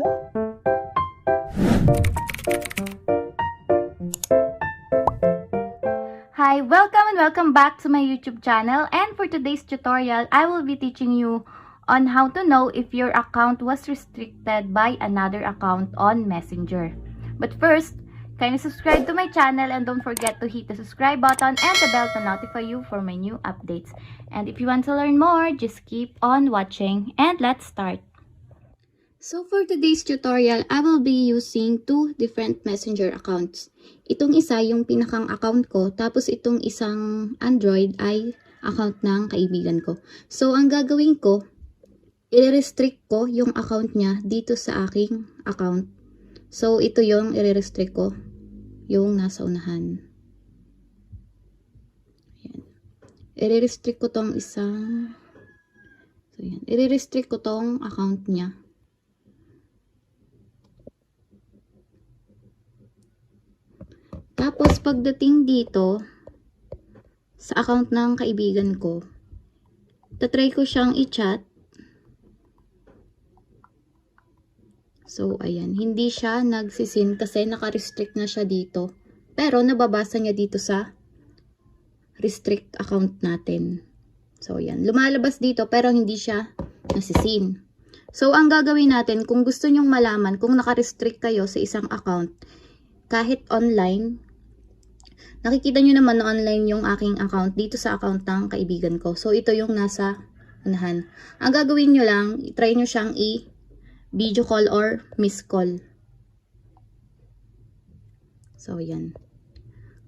Hi, welcome and welcome back to my YouTube channel, and for today's tutorial, I will be teaching you on how to know if your account was restricted by another account on Messenger. But first, kindly subscribe to my channel and don't forget to hit the subscribe button and the bell to notify you for my new updates. And if you want to learn more, just keep on watching and let's start. So for today's tutorial, I will be using two different Messenger accounts. Itong isa yung pinakang account ko, tapos itong isang Android ay account ng kaibigan ko. So ang gagawin ko, i-restrict ko yung account niya dito sa aking account. So ito yung i-restrict ko, yung nasa unahan. Ayan. I-restrict ko tong isang, so yan. I-restrict ko tong account niya. Tapos, pagdating dito, sa account ng kaibigan ko, tatry ko siyang i-chat. So, ayan. Hindi siya nagsisin kasi naka-restrict na siya dito. Pero, nababasa niya dito sa restrict account natin. So, ayan. Lumalabas dito pero hindi siya nasisin. So, ang gagawin natin, kung gusto nyong malaman kung naka-restrict kayo sa isang account, kahit online, nakikita nyo naman na online yung aking account dito sa account ng kaibigan ko. So, ito yung nasa unahan. Ang gagawin nyo lang, try nyo siyang i-video call or miss call. So, yan.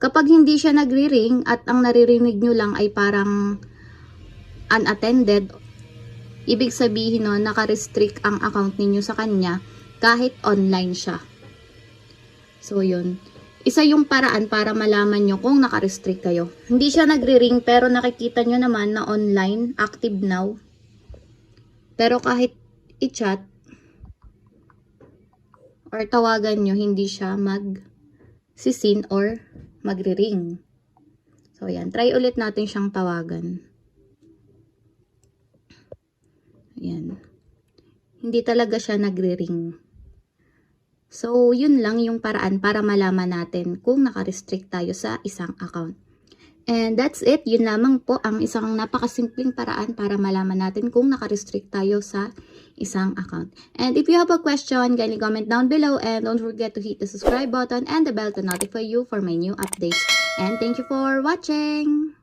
Kapag hindi siya nagri-ring at ang naririnig nyo lang ay parang unattended, ibig sabihin nun, naka-restrict ang account ninyo sa kanya kahit online siya. So, yun. Isa yung paraan para malaman nyo kung naka-restrict kayo. Hindi siya nagri-ring pero nakikita nyo naman na online, active now. Pero kahit i-chat or tawagan nyo, hindi siya mag-sisin or magri-ring. So, yan. Try ulit natin siyang tawagan. Ayan. Hindi talaga siya nagri-ring. So, yun lang yung paraan para malaman natin kung naka-restrict tayo sa isang account. And that's it. Yun lamang po ang isang napakasimpleng paraan para malaman natin kung naka-restrict tayo sa isang account. And if you have a question, kindly comment down below and don't forget to hit the subscribe button and the bell to notify you for my new updates. And thank you for watching!